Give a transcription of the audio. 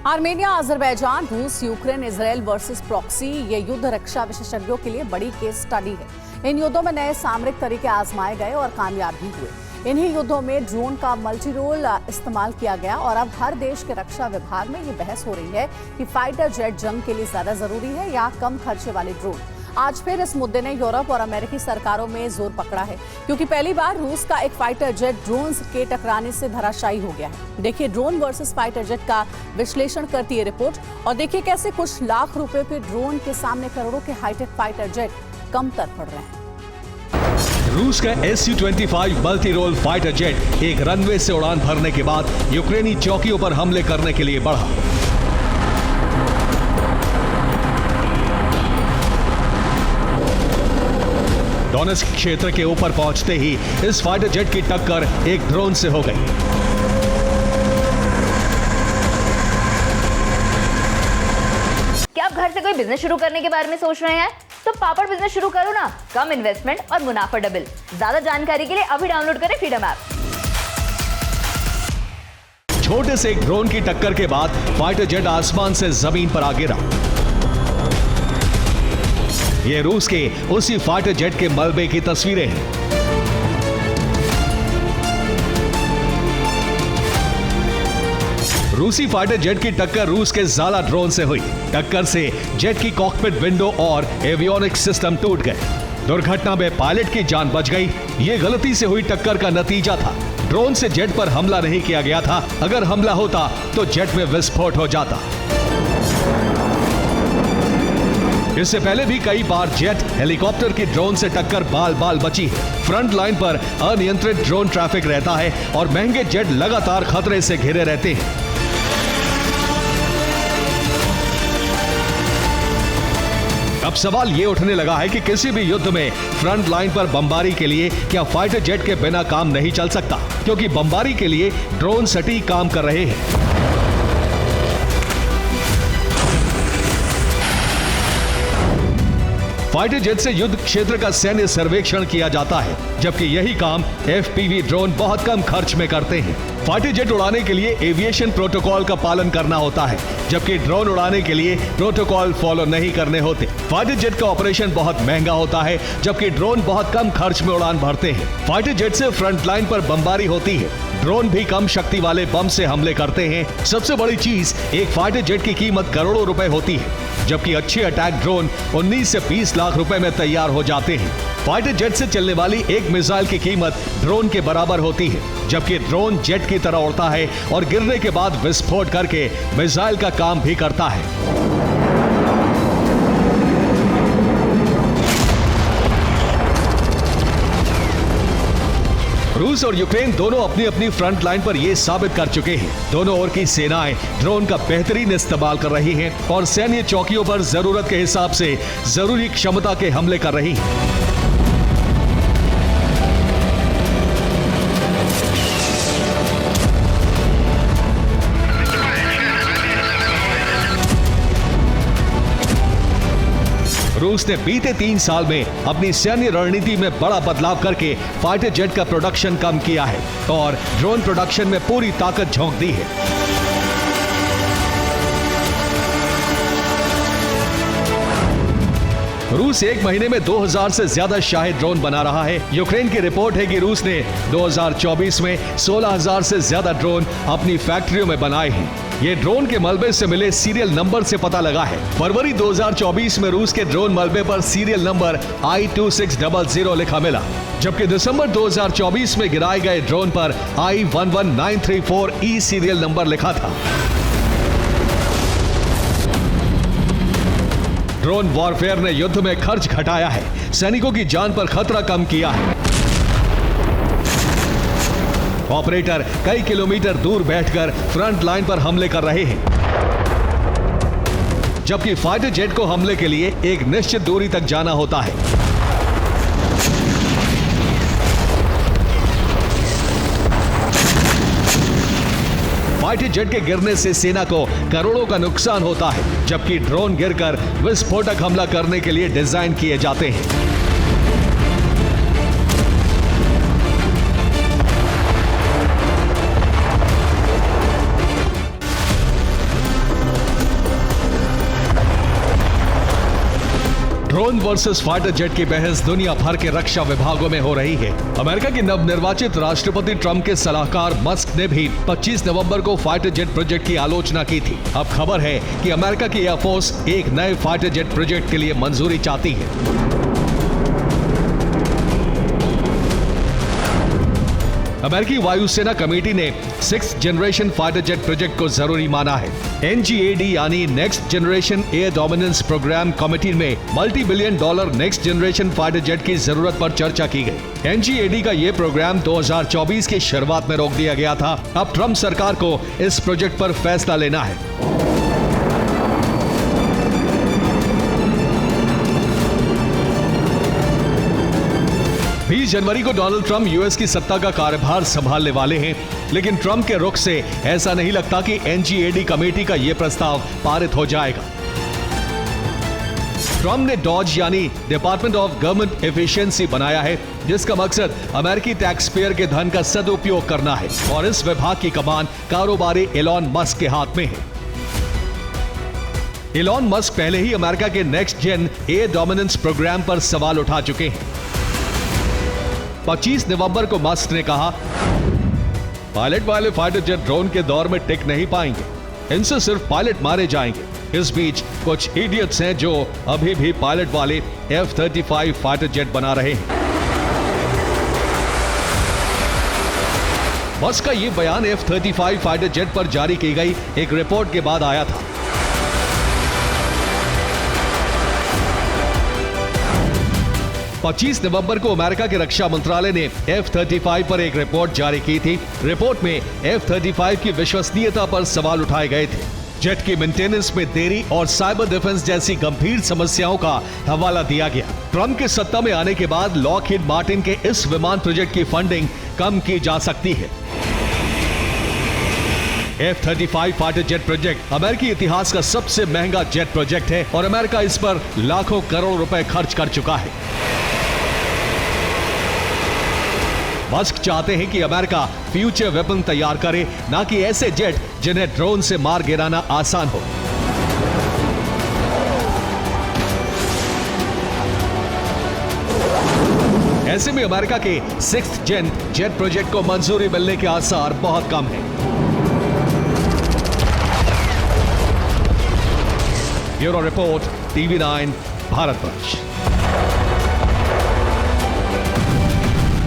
Armenia, Azerbaijan, रूस, Ukraine, Israel versus proxy, ये युद्ध रक्षा विशेषज्ञों के लिए बड़ी केस स्टडी है। इन युद्धों में नए सामरिक तरीके आजमाए गए और कामयाब भी हुए। इन्हीं युद्धों में ड्रोन का मल्टी रोल इस्तेमाल किया गया और अब हर देश के रक्षा विभाग में ये बहस हो रही है कि फाइटर जेट जंग के लिए ज्यादा जरूरी है या कम खर्चे वाले ड्रोन। आज फिर इस मुद्दे ने यूरोप और अमेरिकी सरकारों में जोर पकड़ा है, क्योंकि पहली बार रूस का एक फाइटर जेट ड्रोन्स के टकराने से धराशायी हो गया है। देखिए ड्रोन वर्सेस फाइटर जेट का विश्लेषण करती है रिपोर्ट, और देखिए कैसे कुछ लाख रुपए के ड्रोन के सामने करोड़ों के हाईटेक फाइटर जेट कमतर पड़ रहे हैं। रूस का Su-25 multi role fighter jet एक रनवे से उड़ान भरने के बाद यूक्रेनी चौकियों पर हमले करने के लिए बढ़ा। डोनेत्स्क क्षेत्र के ऊपर पहुंचते ही इस फाइटर जेट की टक्कर एक ड्रोन से हो गई। क्या आप घर से कोई बिजनेस शुरू करने के बारे में सोच रहे हैं? तो पापड़ बिजनेस शुरू करो ना, कम इन्वेस्टमेंट और मुनाफा डबल। ज्यादा जानकारी के लिए अभी डाउनलोड करें फ्रीडम ऐप। छोटे से एक ड्रोन की टक्कर के बाद फाइटर जेट आसमान से जमीन पर आ गिरा। ये रूस के उसी फाइटर जेट के मलबे की तस्वीरें हैं। रूसी फाइटर जेट की टक्कर रूस के ज़ाला ड्रोन से हुई। टक्कर से जेट की कॉकपिट विंडो और एवियोनिक्स सिस्टम टूट गए। दुर्घटना में पायलट की जान बच गई। ये गलती से हुई टक्कर का नतीजा था। ड्रोन से जेट पर हमला नहीं किया गया था। अगर हमला होता तो जेट में विस्फोट हो जाता। इससे पहले भी कई बार जेट हेलीकॉप्टर की ड्रोन से टक्कर बाल बाल बची है। फ्रंट लाइन पर अनियंत्रित ड्रोन ट्रैफिक रहता है और महंगे जेट लगातार खतरे से घिरे रहते हैं। अब सवाल ये उठने लगा है कि किसी भी युद्ध में फ्रंट लाइन पर बमबारी के लिए क्या फाइटर जेट के बिना काम नहीं चल सकता, क्योंकि बमबारी के लिए ड्रोन सटीक काम कर रहे हैं। फाइटर जेट से युद्ध क्षेत्र का सैन्य सर्वेक्षण किया जाता है, जबकि यही काम FPV ड्रोन बहुत कम खर्च में करते हैं। फाइटर जेट उड़ाने के लिए एविएशन प्रोटोकॉल का पालन करना होता है, जबकि ड्रोन उड़ाने के लिए प्रोटोकॉल फॉलो नहीं करने होते। फाइटर जेट का ऑपरेशन बहुत महंगा होता है, जबकि ड्रोन बहुत कम खर्च में उड़ान भरते हैं। फाइटर जेट से फ्रंट लाइन पर बमबारी होती है। ड्रोन भी कम शक्ति वाले बम से हमले करते हैं। सबसे बड़ी चीज, एक फाइटर जेट की कीमत करोड़ों रुपए होती है, जबकि अच्छे अटैक ड्रोन 19 से 20 लाख रुपए में तैयार हो जाते हैं। फाइटर जेट से चलने वाली एक मिसाइल की कीमत ड्रोन के बराबर होती है, जबकि ड्रोन जेट की तरह उड़ता है और गिरने के बाद विस्फोट करके मिसाइल का काम भी करता है। रूस और यूक्रेन दोनों अपनी अपनी फ्रंट लाइन पर यह साबित कर चुके हैं। दोनों ओर की सेनाएं ड्रोन का बेहतरीन इस्तेमाल कर रही हैं और सैन्य चौकियों पर जरूरत के हिसाब से जरूरी क्षमता के हमले कर रही हैं। रूस ने बीते 3 साल में अपनी सैन्य रणनीति में बड़ा बदलाव करके फाइटर जेट का प्रोडक्शन कम किया है और ड्रोन प्रोडक्शन में पूरी ताकत झोंक दी है। रूस एक महीने में 2000 से ज्यादा शाही ड्रोन बना रहा है। यूक्रेन की रिपोर्ट है कि रूस ने 2024 में 16,000 से ज्यादा ड्रोन अपनी फैक्ट्रियों में बनाए हैं। ये ड्रोन के मलबे से मिले सीरियल नंबर से पता लगा है। फरवरी 2024 में रूस के ड्रोन मलबे पर सीरियल नंबर I2600 लिखा मिला, जबकि दिसंबर 2024 में गिराए गए ड्रोन पर I11934E सीरियल नंबर लिखा था। ड्रोन वॉरफेयर ने युद्ध में खर्च घटाया है, सैनिकों की जान पर खतरा कम किया है। ऑपरेटर कई किलोमीटर दूर बैठकर फ्रंट लाइन पर हमले कर रहे हैं, जबकि फाइटर जेट को हमले के लिए एक निश्चित दूरी तक जाना होता है। फाइटर जेट के गिरने से सेना को करोड़ों का नुकसान होता है, जबकि ड्रोन गिरकर विस्फोटक हमला करने के लिए डिजाइन किए जाते हैं। ड्रोन वर्सेस फाइटर जेट की बहस दुनिया भर के रक्षा विभागों में हो रही है। अमेरिका के नवनिर्वाचित राष्ट्रपति ट्रंप के सलाहकार मस्क ने भी 25 नवंबर को फाइटर जेट प्रोजेक्ट की आलोचना की थी। अब खबर है कि अमेरिका की एयरफोर्स एक नए फाइटर जेट प्रोजेक्ट के लिए मंजूरी चाहती है। अमेरिकी वायुसेना कमेटी ने 6th generation fighter jet project को जरूरी माना है। NGAD यानी next generation air dominance programme committee में multi billion dollar next generation fighter jet की जरूरत पर चर्चा की गई। NGAD का ये प्रोग्राम 2024 की शुरुआत में रोक दिया गया था। अब ट्रंप सरकार को इस प्रोजेक्ट पर फैसला लेना है। 20 जनवरी को डोनाल्ड ट्रंप यूएस की सत्ता का कार्यभार संभालने वाले हैं, लेकिन ट्रंप के रुख से ऐसा नहीं लगता कि NGAD कमेटी का यह प्रस्ताव पारित हो जाएगा। ट्रंप ने डॉज यानी डिपार्टमेंट ऑफ गवर्नमेंट एफिशिएंसी बनाया है, जिसका मकसद अमेरिकी टैक्स पेयर के धन का सदुपयोग करना है और इस विभाग की कमान कारोबारी एलॉन मस्क के हाथ में है। एलॉन मस्क पहले ही अमेरिका के next gen air dominance programme पर सवाल उठा चुके हैं। 25 नवंबर को मस्क ने कहा, पायलट वाले फाइटर जेट ड्रोन के दौर में टिक नहीं पाएंगे, इनसे सिर्फ पायलट मारे जाएंगे। इस बीच कुछ इडियट्स हैं जो अभी भी पायलट वाले F-35 फाइटर जेट बना रहे हैं। मस्क का यह बयान F-35 फाइटर जेट पर जारी की गई एक रिपोर्ट के बाद आया था। पच्चीस नवंबर को अमेरिका के रक्षा मंत्रालय ने F-35 पर एक रिपोर्ट जारी की थी। रिपोर्ट में F-35 की विश्वसनीयता पर सवाल उठाए गए थे। जेट की मेंटेनेंस में देरी और साइबर डिफेंस जैसी गंभीर समस्याओं का हवाला दिया गया। ट्रंप के सत्ता में आने के बाद लॉकहीड मार्टिन के इस विमान प्रोजेक्ट की फंडिंग कम की जा सकती है। F-35 फाइटर जेट प्रोजेक्ट अमेरिकी इतिहास का सबसे महंगा जेट प्रोजेक्ट है और अमेरिका इस पर लाखों करोड़ रुपए खर्च कर चुका है। मस्क चाहते हैं कि अमेरिका फ्यूचर वेपन तैयार करे, ना कि ऐसे जेट जिन्हें ड्रोन से मार गिराना आसान हो। ऐसे में अमेरिका के 6th जेन जेट प्रोजेक्ट को मंजूरी मिलने के आसार बहुत कम हैं। Bureau report, TV9 Bharatvarsh.